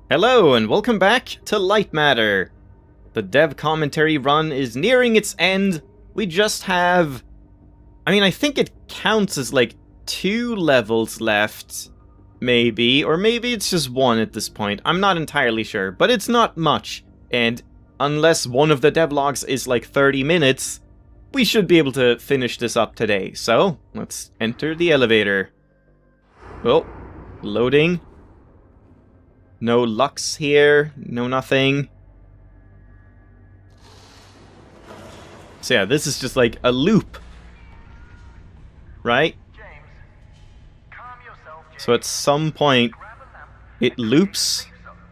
Hello and welcome back to Lightmatter. The dev commentary run is nearing its end. We just have... I think it counts as like 2 levels left, maybe. Or maybe it's just 1 at this point. I'm not entirely sure, but it's not much. And unless one of the devlogs is like 30 minutes, we should be able to finish this up today. So, let's enter the elevator. Oh, loading. No Lux here, no nothing. So yeah, this is just like a loop. Right? So at some point, it loops.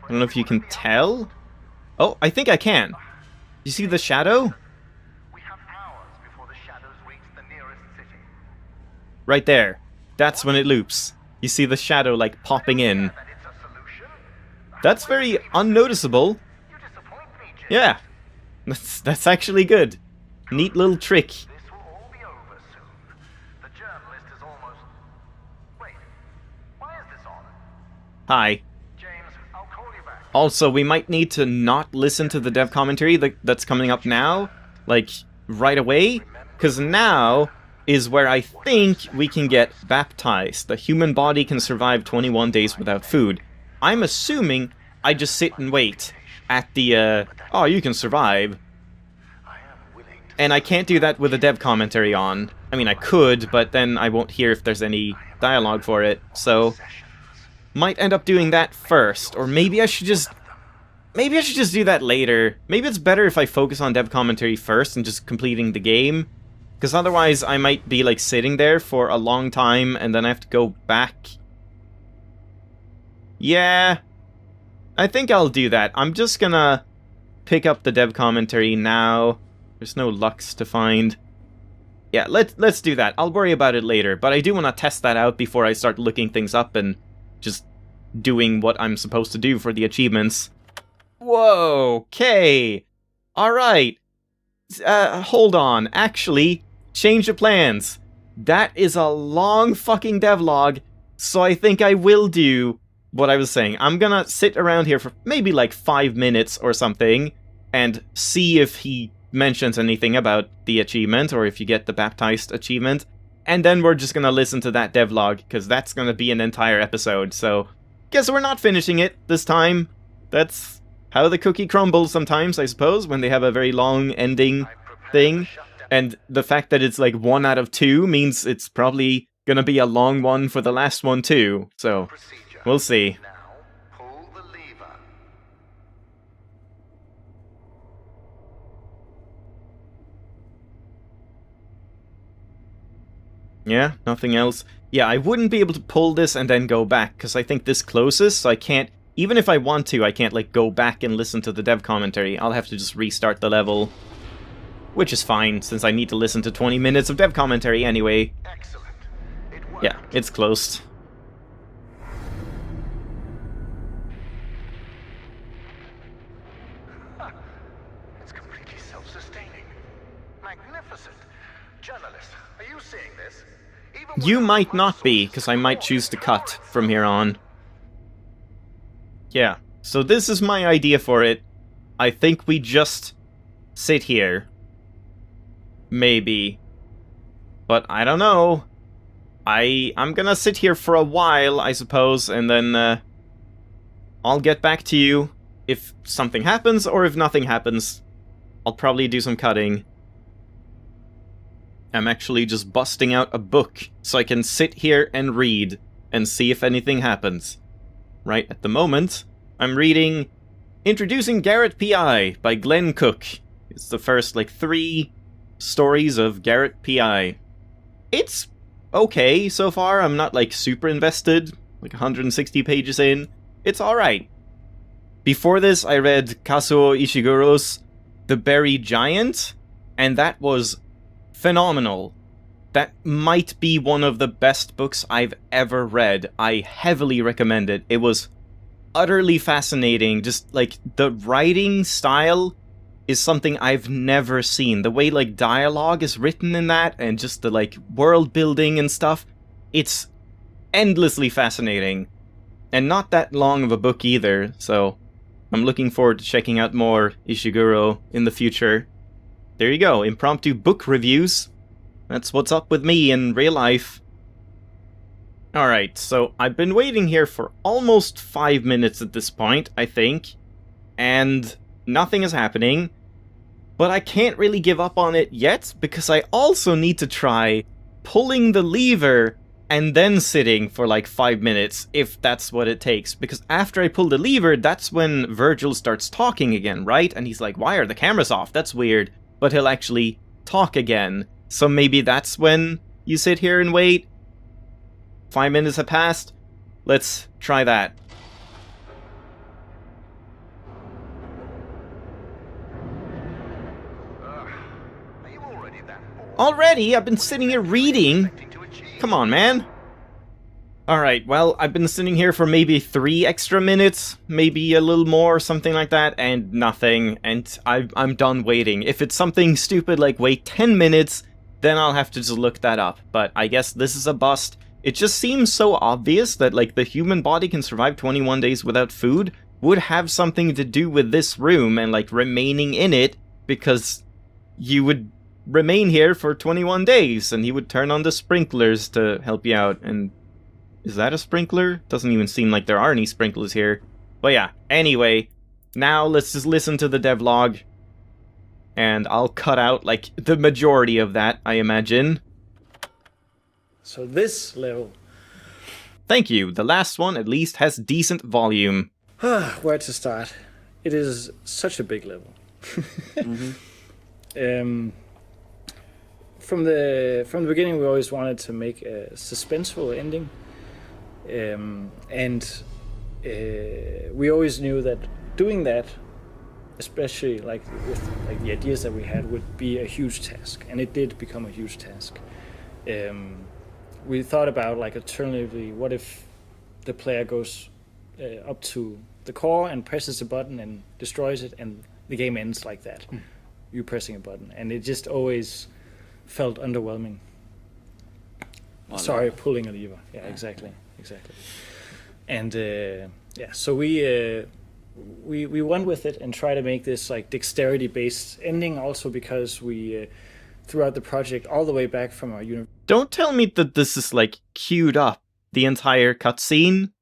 I don't know if you can tell. Oh, I think I can. You see the shadow? Right there. That's when it loops. You see the shadow like popping in. That's very unnoticeable. Yeah, that's actually good. Neat little trick. Hi. Also, we might need to not listen to the dev commentary that's coming up now, like, right away, because now is where I think we can get baptized. The human body can survive 21 days without food. I'm assuming I just sit and wait at the, oh, you can survive. And I can't do that with the dev commentary on. I mean, I could, but then I won't hear if there's any dialogue for it, so... Might end up doing that first, or maybe I should just... Maybe I should just do that later. Maybe it's better if I focus on dev commentary first and just completing the game. Because otherwise I might be, like, sitting there for a long time, and then I have to go back... Yeah, I think I'll do that. I'm just gonna pick up the dev commentary now. There's no Lux to find. Yeah, let's do that. I'll worry about it later, but I do want to test that out before I start looking things up and just doing what I'm supposed to do for the achievements. Whoa, okay. Alright. Hold on. Actually, change of plans. That is a long fucking devlog, so I think I will do what I was saying. I'm gonna sit around here for maybe like 5 minutes or something and see if he mentions anything about the achievement or if you get the baptized achievement. And then we're just gonna listen to that devlog because that's gonna be an entire episode. So, guess we're not finishing it this time. That's how the cookie crumbles sometimes, I suppose, when they have a very long ending thing. And the fact that it's like 1 out of 2 means it's probably gonna be a long one for the last one too. So... we'll see. Now, pull the lever. Yeah, nothing else. Yeah, I wouldn't be able to pull this and then go back, because I think this closes, so I can't... Even if I want to, I can't, like, go back and listen to the dev commentary. I'll have to just restart the level. Which is fine, since I need to listen to 20 minutes of dev commentary anyway. Excellent. It worked. Yeah, it's closed. It's completely self-sustaining. Magnificent. Journalist, are you seeing this? Even You without might not be, muscles, because I might choose to cut glorious. from here on. Yeah, so this is my idea for it. I think we just sit here. Maybe. But I don't know. I'm gonna sit here for a while, I suppose, and then I'll get back to you if something happens, or if nothing happens. I'll probably do some cutting. I'm actually just busting out a book, so I can sit here and read, and see if anything happens. Right at the moment, I'm reading Introducing Garrett P.I. by Glenn Cook. It's the first, like, 3 stories of Garrett P.I. It's okay so far. I'm not, like, super invested, like 160 pages in. It's alright. Before this, I read Kazuo Ishiguro's The Berry Giant, and that was phenomenal. That might be one of the best books I've ever read. I heavily recommend it. It was utterly fascinating. Just, like, the writing style is something I've never seen. The way, like, dialogue is written in that, and just the, like, world building and stuff. It's endlessly fascinating. And not that long of a book either, so I'm looking forward to checking out more Ishiguro in the future. There you go, impromptu book reviews. That's what's up with me in real life. Alright, so I've been waiting here for almost 5 minutes at this point, I think. And nothing is happening. But I can't really give up on it yet, because I also need to try pulling the lever and then sitting for like 5 minutes, if that's what it takes. Because after I pull the lever, that's when Virgil starts talking again, right? And he's like, why are the cameras off? That's weird. But he'll actually talk again. So maybe that's when you sit here and wait. 5 minutes have passed. Let's try that. Are you already that bored? Already? I've been sitting here reading. Expecting to achieve? Come on, man. Alright, well, I've been sitting here for maybe 3 extra minutes, maybe a little more, something like that, and nothing, and I'm done waiting. If it's something stupid like wait 10 minutes, then I'll have to just look that up, but I guess this is a bust. It just seems so obvious that, like, the human body can survive 21 days without food would have something to do with this room and, like, remaining in it, because you would remain here for 21 days, and he would turn on the sprinklers to help you out, and... Is that a sprinkler? Doesn't even seem like there are any sprinklers here. But yeah, anyway, now let's just listen to the devlog. And I'll cut out, like, the majority of that, I imagine. So this level. Thank you. The last one, at least, has decent volume. Where to start? It is such a big level. From the beginning, we always wanted to make a suspenseful ending. We always knew that doing that, especially like with like the ideas that we had, would be a huge task, and it did become a huge task. We thought about, like, alternatively, what if the player goes up to the core and presses a button and destroys it, and the game ends like that, you pressing a button, and it just always felt underwhelming. Sorry, pulling a lever. Yeah, exactly. And so we went with it and try to make this like dexterity-based ending. Also because we throughout the project, all the way back from our Don't tell me that this is like queued up the entire cutscene,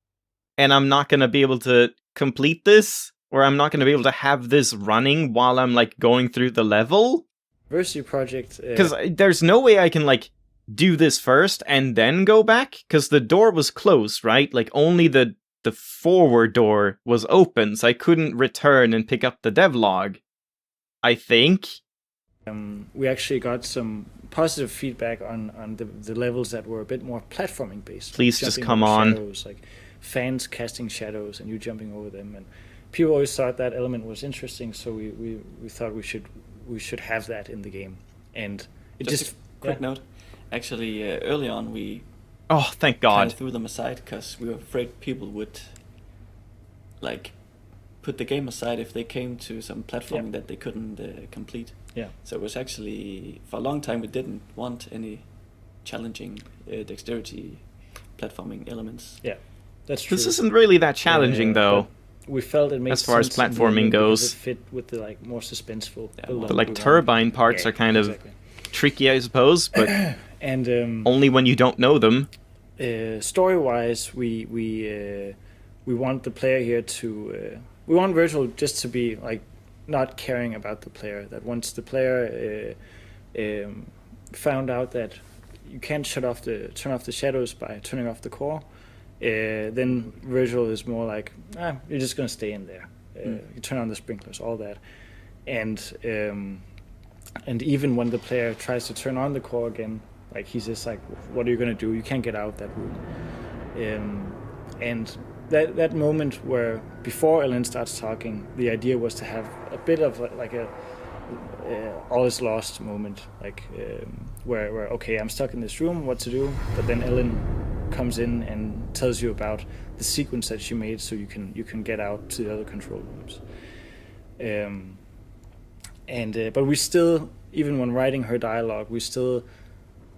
and I'm not gonna be able to complete this, or I'm not gonna be able to have this running while I'm like going through the level. university project. Because there's no way I can like do this first and then go back, because the door was closed, right? Like only the forward door was open, so I couldn't return and pick up the devlog, I think. We actually got some positive feedback on the levels that were a bit more platforming based. Please just come on. Shadows, like fans casting shadows and you jumping over them, and people always thought that element was interesting, so we thought we should have that in the game. And it just a quick note. Actually, early on we thank kind God. of threw them aside because we were afraid people would like put the game aside if they came to some platforming that they couldn't complete. Yeah. So it was actually, for a long time we didn't want any challenging dexterity platforming elements. Yeah, that's true. This isn't really that challenging though. We felt it made as far as sense in the platforming game because goes. it fit with the like more suspenseful. build-up The like we wanted. turbine parts are kind of tricky, I suppose, but and only when you don't know them. story-wise, we want the player here to we want Virgil just to be like not caring about the player. That once the player found out that you can't turn off the shadows by turning off the core, then Virgil is more like, you're just gonna stay in there. You turn on the sprinklers, all that, and even when the player tries to turn on the core again, like he's just like, what are you gonna do? You can't get out that room. And that moment where before Ellen starts talking, the idea was to have a bit of like a all is lost moment, like where okay, I'm stuck in this room, what to do? But then Ellen comes in and tells you about the sequence that she made, so you can get out to the other control rooms. But we still, even when writing her dialogue, we still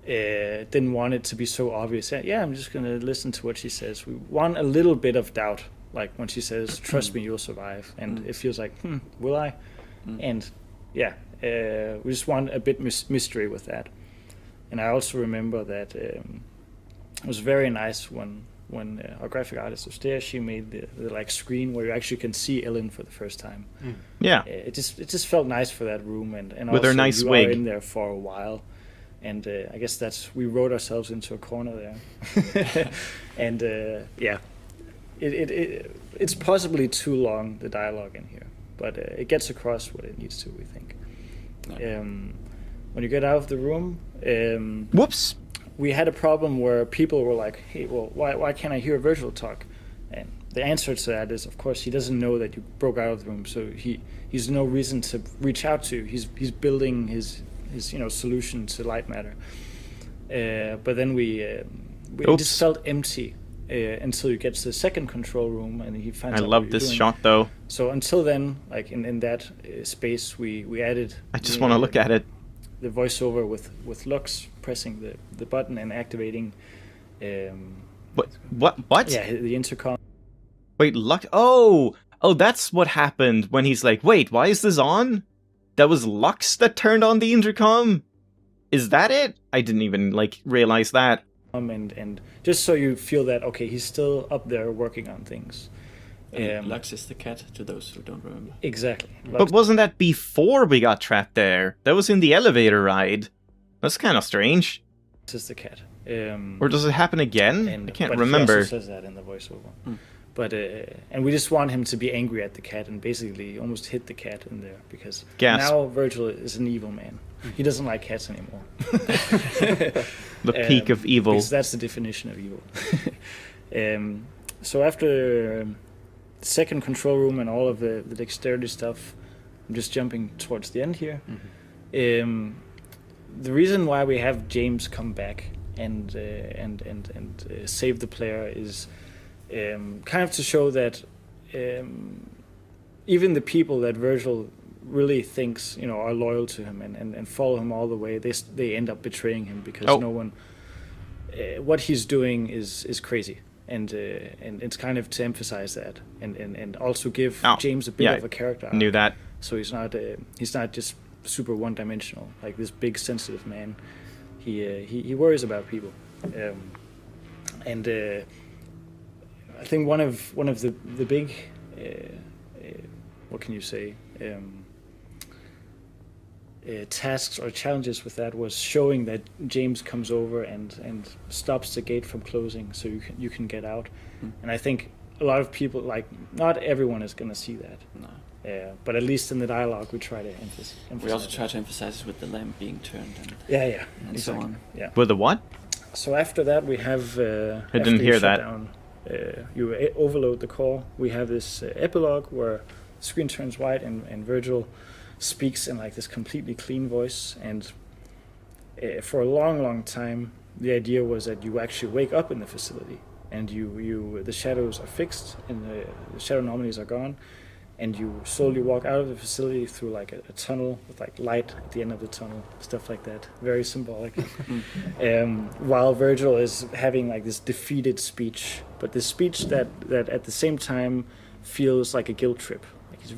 didn't want it to be so obvious. Yeah, I'm just going to listen to what she says. We want a little bit of doubt, like when she says, "Trust me, you'll survive," and it feels like, will I? And yeah, we just want a bit mystery with that. And I also remember that it was very nice when our graphic artist was there. She made the like screen where you actually can see Ellen for the first time. Yeah, it just felt nice for that room, and with also her nice you wig are in there for a while. And I guess we wrote ourselves into a corner there. And yeah, it's possibly too long, the dialogue in here, but it gets across what it needs to, we think. When you get out of the room, whoops, we had a problem where people were like, "Hey, well, why can't I hear Virgil talk?" And the answer to that is, of course, he doesn't know that you broke out of the room, so he's no reason to reach out to you. He's building his solution to Lightmatter. But then we just felt empty until you get to the second control room, and he finds out. I love this shot though. So until then, like in that space, we added. I just want to look at it. The voiceover with Lux pressing the button and activating. What? Yeah, the intercom. Wait, Lux. Oh, that's what happened when he's like, "Wait, why is this on?" That was Lux that turned on the intercom? Is that it? I didn't even, realize that. And just so you feel that, okay, he's still up there working on things. Lux is the cat, to those who don't remember. Exactly. But wasn't that before we got trapped there? That was in the elevator ride. That's kind of strange. This is the cat. Or does it happen again? I can't remember. He also says that in the voiceover. But and we just want him to be angry at the cat and basically almost hit the cat in there, because now Virgil is an evil man. He doesn't like cats anymore. The peak of evil. Because that's the definition of evil. So after the second control room and all of the dexterity stuff, I'm just jumping towards the end here. The reason why we have James come back and save the player is kind of to show that even the people that Virgil really thinks are loyal to him and follow him all the way, they end up betraying him, because no one what he's doing is crazy, and it's kind of to emphasize that and also give James a bit of a character arc. Knew that. So he's not just super one-dimensional, like this big sensitive man. He worries about people, and I think one of the big what can you say tasks or challenges with that was showing that James comes over and stops the gate from closing, so you can get out. And I think a lot of people, not everyone is going to see that. No. But at least in the dialogue we try to emphasize. We also try to emphasize with the lamp being turned and exactly. so on. Yeah. With the what? So after that we have I didn't hear that. You overload the core. We have this epilogue where the screen turns white and Virgil speaks in this completely clean voice. And for a long time, the idea was that you actually wake up in the facility and the shadows are fixed and the shadow anomalies are gone, and you slowly walk out of the facility through a tunnel with light at the end of the tunnel, stuff like that. Very symbolic. While Virgil is having this defeated speech, but this speech that at the same time feels like a guilt trip. He's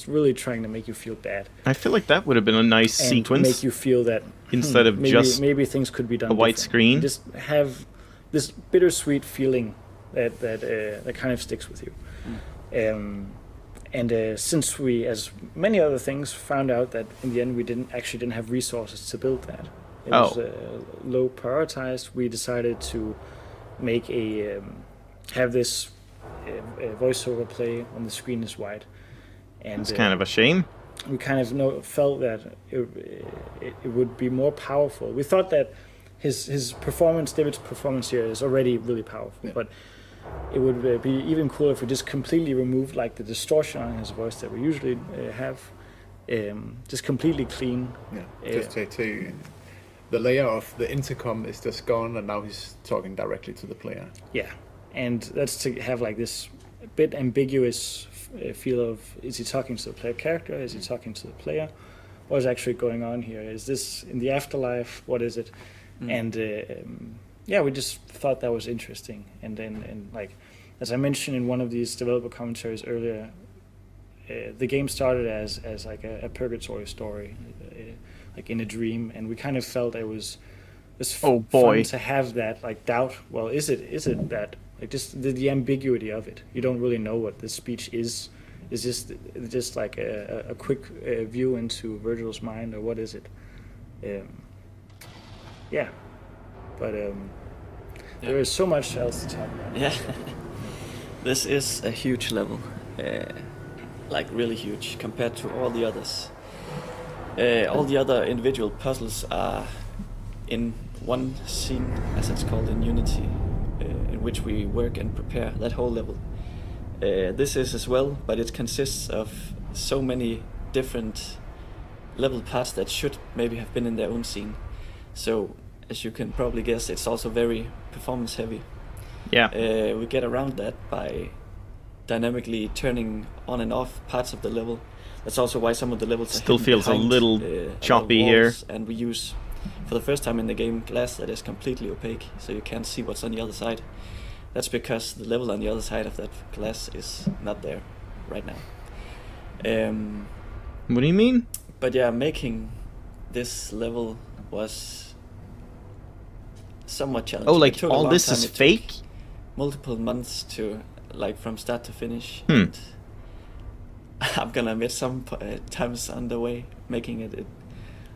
really trying to make you feel bad. I feel like that would have been a nice and sequence. Make you feel that instead of maybe things could be done a white screen. Just have this bittersweet feeling that kind of sticks with you. And since we, as many other things, found out that in the end we didn't have resources to build that. It was low prioritized. We decided to make have this voiceover play when the screen is white. And it's kind of a shame. We kind of felt that it would be more powerful. We thought that his performance, David's performance here, is already really powerful, but it would be even cooler if we just completely removed the distortion on his voice that we usually have, just completely clean. Just to the layer of the intercom is just gone, and now he's talking directly to the player. Yeah, and that's to have this bit ambiguous feel of, is he talking to the player character? Is he talking to the player? What is actually going on here? Is this in the afterlife? What is it? And we just thought that was interesting. And then, like, as I mentioned in one of these developer commentaries earlier, the game started as like a purgatory story, like in a dream, and we kind of felt it was fun to have that like doubt. Well, is it that, like, just the ambiguity of it? You don't really know what the speech is. Is just like a quick view into Virgil's mind, or what is it? There is so much else to talk about. Yeah, this is a huge level, like really huge compared to all the others. All the other individual puzzles are in one scene, as it's called in Unity, in which we work and prepare that whole level. This is as well, but it consists of so many different level parts that should maybe have been in their own scene. So, as you can probably guess, it's also very performance heavy. Yeah. We get around that by dynamically turning on and off parts of the level. That's also why some of the levels still are feels behind, a little choppy here. And we use, for the first time in the game, glass that is completely opaque, so you can't see what's on the other side. That's because the level on the other side of that glass is not there right now. What do you mean? But yeah, making this level was somewhat challenging. Oh, like all this is fake? Multiple months to, like, from start to finish. Hmm. And I'm gonna admit some times on the way making it,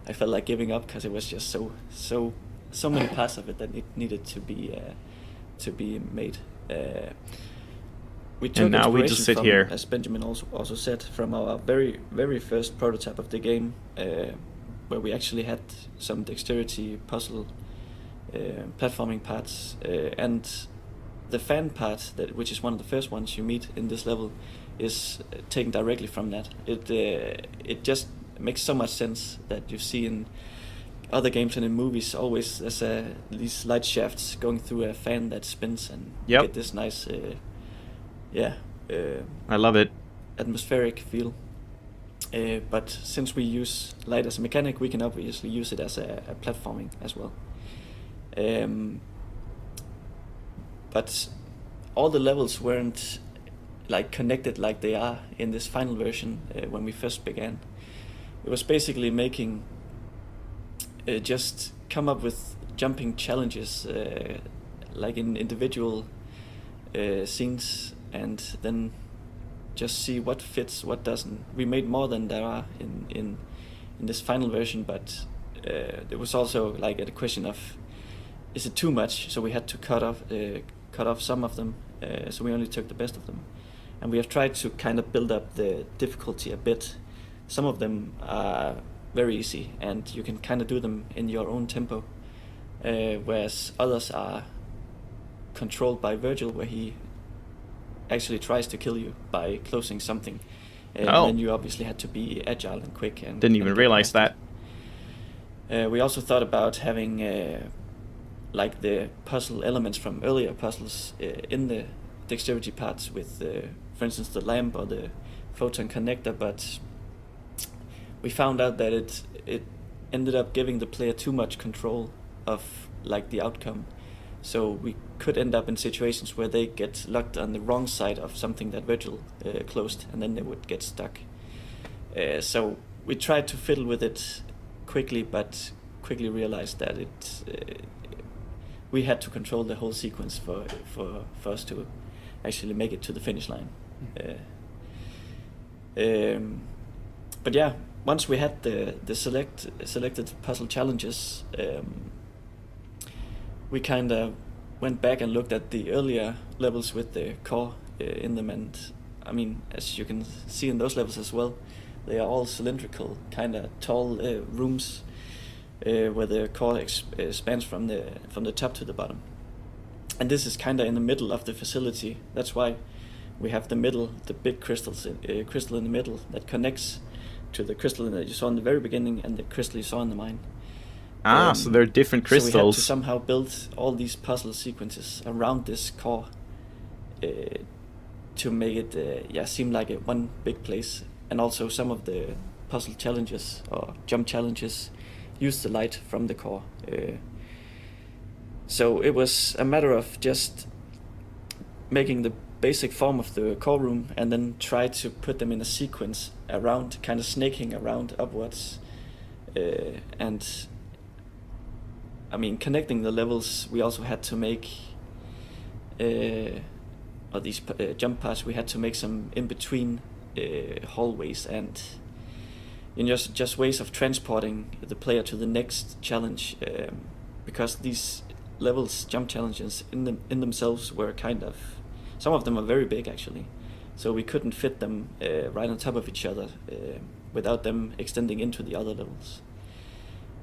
I felt like giving up because it was just so many parts of it that it needed to be made. We took and now we just sit from, here, as Benjamin also said, from our very very first prototype of the game, where we actually had some dexterity puzzle platforming parts, and the fan part, which is one of the first ones you meet in this level, is taken directly from that. It just makes so much sense that you see in other games and in movies always there's these light shafts going through a fan that spins, and you get this nice I love it, atmospheric feel. But since we use light as a mechanic, we can obviously use it as a platforming as well. But all the levels weren't like connected like they are in this final version when we first began. It was basically making just come up with jumping challenges like in individual scenes, and then just see what fits, what doesn't. We made more than there are in this final version, but it was also like a question of, is it too much? So we had to cut off some of them. So we only took the best of them, and we have tried to kind of build up the difficulty a bit. Some of them are very easy, and you can kind of do them in your own tempo, whereas others are controlled by Virgil, where he actually tries to kill you by closing something. And then you obviously had to be agile and quick. And didn't even realize that. We also thought about having like the puzzle elements from earlier puzzles in the dexterity parts with, for instance, the lamp or the photon connector, but we found out that it ended up giving the player too much control of like the outcome. So we could end up in situations where they get locked on the wrong side of something that Virgil closed, and then they would get stuck. So we tried to fiddle with it quickly, but quickly realized that we had to control the whole sequence for us to actually make it to the finish line. But yeah, once we had the selected puzzle challenges, we kind of went back and looked at the earlier levels with the core in them, and I mean, as you can see in those levels as well, they are all cylindrical, kind of tall rooms where the core expands from the top to the bottom. And this is kind of in the middle of the facility. That's why we have the big crystal in the middle that connects to the crystal that you saw in the very beginning and the crystal you saw in the mine. So they're different crystals. So we had to somehow build all these puzzle sequences around this core to make it seem like one big place. And also some of the puzzle challenges or jump challenges use the light from the core. So it was a matter of just making the basic form of the core room and then try to put them in a sequence around, kind of snaking around upwards. And I mean, connecting the levels, we also had to make, or these jump parts, we had to make some in between hallways and just ways of transporting the player to the next challenge, because these levels, jump challenges in themselves were kind of, some of them are very big actually, so we couldn't fit them right on top of each other without them extending into the other levels.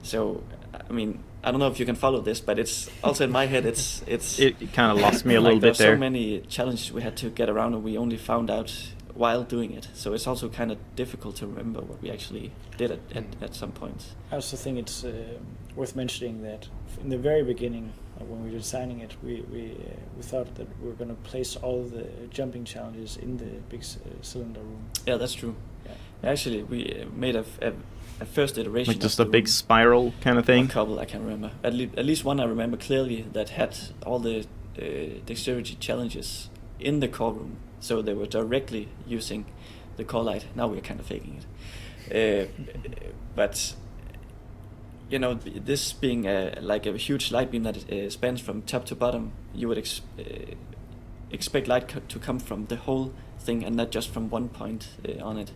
So I mean, I don't know if you can follow this, but it's also in my head it kind of lost me a little bit there. There's so many challenges we had to get around, and we only found out while doing it. So it's also kind of difficult to remember what we actually did at some points. I also think it's worth mentioning that in the very beginning, when we were designing it, we thought that we were going to place all the jumping challenges in the big cylinder room. Yeah, that's true. Yeah. Actually, we made a first iteration. Like just a big spiral kind of thing? A couple, I can't remember. At least one I remember clearly that had all the dexterity challenges in the core room. So they were directly using the core light. Now we're kind of faking it. But, you know, this being like a huge light beam that spans from top to bottom, you would expect light to come from the whole thing and not just from one point on it.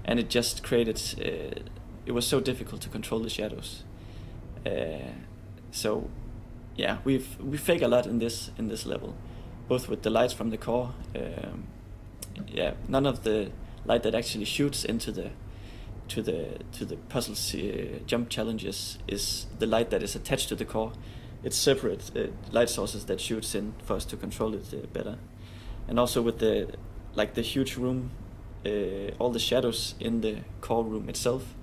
And it just created, it was so difficult to control the shadows. So, yeah, we fake a lot in this level, both with the lights from the core. None of the light that actually shoots into the puzzles jump challenges is the light that is attached to the core. It's separate light sources that shoots in for us to control it better. And also with the huge room, all the shadows in the core room itself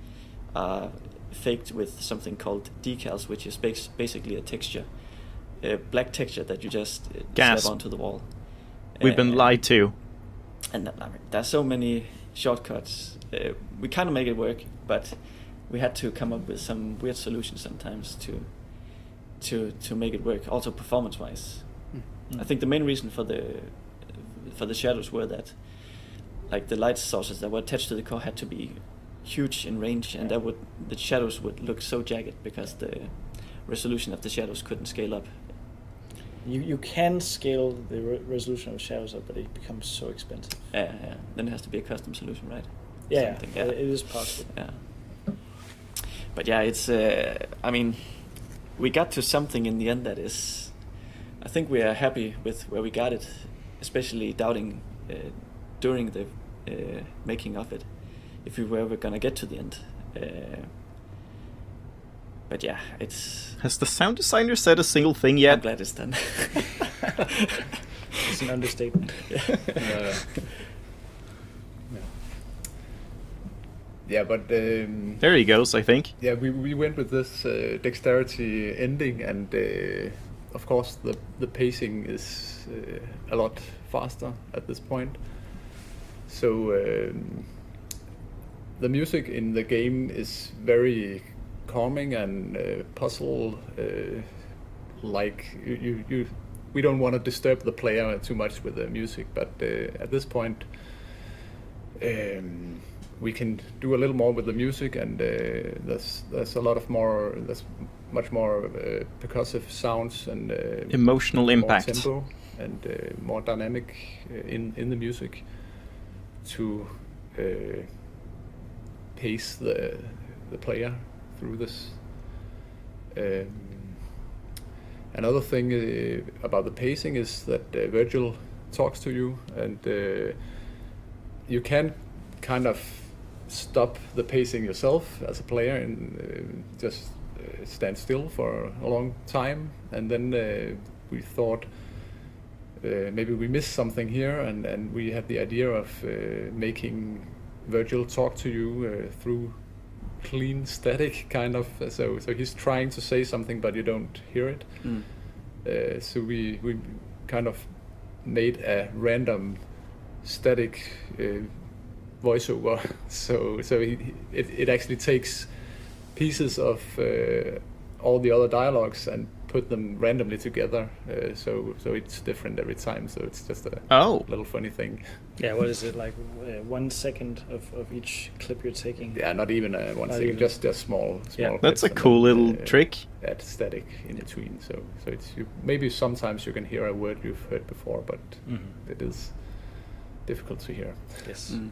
are faked with something called decals, which is basically a texture, a black texture that you just slap onto the wall. We've been lied to. And I mean, there's so many shortcuts. We kind of make it work, but we had to come up with some weird solutions sometimes to make it work, also performance-wise. Mm. I think the main reason for the shadows were that, like, the light sources that were attached to the core had to be huge in range, and the shadows would look so jagged because the resolution of the shadows couldn't scale up. You can scale the resolution of shadows up, but it becomes so expensive. Yeah. Then it has to be a custom solution, right? Yeah. It is possible. Yeah. But yeah, it's. I mean, we got to something in the end that is. I think we are happy with where we got it, especially doubting during the making of it if we were ever gonna get to the end. But yeah, it's... Has the sound designer said a single thing yet? I'm glad it's done. It's an understatement. Yeah, but... there he goes, I think. Yeah, we went with this dexterity ending, and of course the pacing is a lot faster at this point. So the music in the game is very calming and puzzle like we don't want to disturb the player too much with the music, but at this point we can do a little more with the music, and there's much more percussive sounds and emotional impact, more tempo and more dynamic in the music to pace the player through this. Another thing about the pacing is that Virgil talks to you, and you can kind of stop the pacing yourself as a player and just stand still for a long time, and then we thought maybe we missed something here, and we had the idea of making Virgil talk to you through clean static, kind of. So he's trying to say something, but you don't hear it. So we kind of made a random static voiceover. So it actually takes pieces of all the other dialogues and put them randomly together, so it's different every time. So it's just a Oh, little funny thing. Yeah, what is it, like 1 second of each clip you're taking? Yeah, not even one Not second, even. just small. Yeah. that's clips a and cool then, little trick. Add static in between. So it's maybe sometimes you can hear a word you've heard before, but it is difficult to hear. Yes. Mm.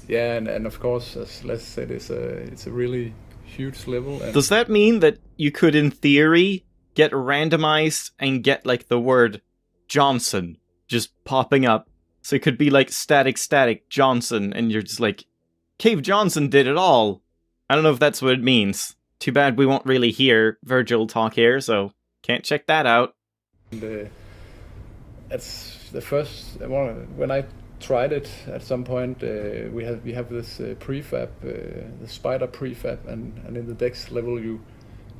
Yeah, and of course, as Les said, it's a really huge level. And Does that mean that you could, in theory, get randomized and get like the word Johnson just popping up? So it could be like static Johnson, and you're just like, Cave Johnson did it all. I don't know if that's what it means. Too bad we won't really hear Virgil talk here, so can't check that out. That's the first one. When I tried it at some point, we have this prefab, the spider prefab, and in the Dex level you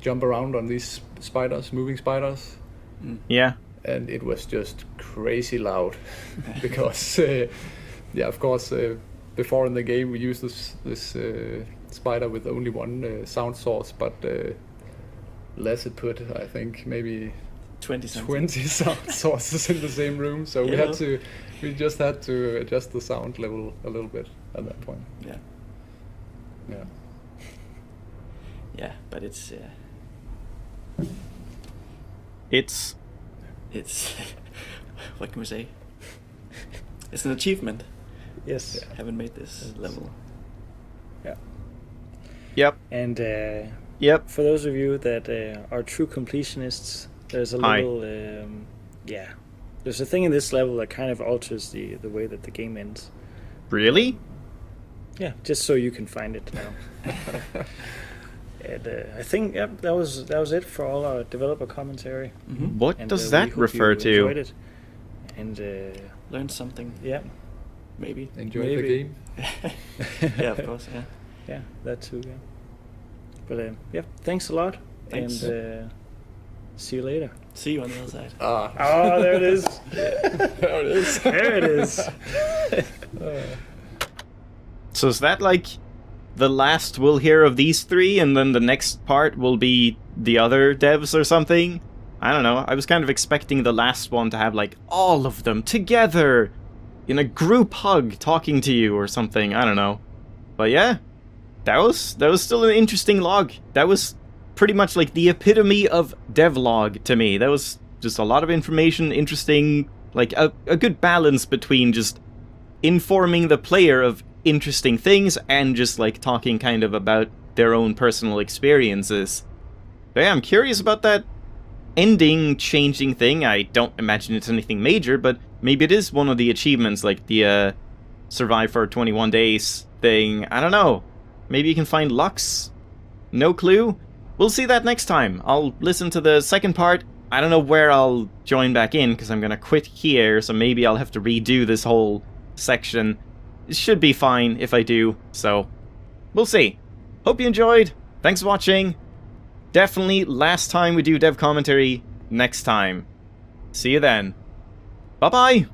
jump around on these spiders, moving spiders, Yeah. and it was just crazy loud because of course before in the game we used this spider with only one sound source, but Les had put, I think, maybe 20 something. 20 sound sources in the same room, so we just had to adjust the sound level a little bit at that point. Yeah. Yeah, but it's what can we say? It's an achievement. Yes. Haven't made this level. Yeah. Yep. And Yep. for those of you that are true completionists, there's a Hi. little there's a thing in this level that kind of alters the way that the game ends. Really? Yeah, just so you can find it now. And I think that was it for all our developer commentary. Mm-hmm. What And, does we that hope refer you to? enjoyed it. And Learn something, yeah, maybe. Enjoy the Maybe. game. Yeah, of course. Yeah. yeah, that too. Yeah, but yeah, thanks a lot. Thanks. And see you later. See you on the other side. Oh, there it is. There it is. There it is. So is that like the last we'll hear of these three, and then the next part will be the other devs or something? I don't know. I was kind of expecting the last one to have like all of them together in a group hug talking to you or something. I don't know. But yeah, that was still an interesting log. That was pretty much like the epitome of devlog to me. That was just a lot of information, interesting, like a good balance between just informing the player of interesting things and just like talking kind of about their own personal experiences. But yeah, I'm curious about that ending changing thing. I don't imagine it's anything major, but maybe it is one of the achievements, like the survive for 21 days thing. I don't know. Maybe you can find Lux? No clue? We'll see that next time. I'll listen to the second part. I don't know where I'll join back in, because I'm gonna quit here, so maybe I'll have to redo this whole section. It should be fine if I do, so we'll see. Hope you enjoyed. Thanks for watching. Definitely last time we do dev commentary, next time. See you then. Bye-bye!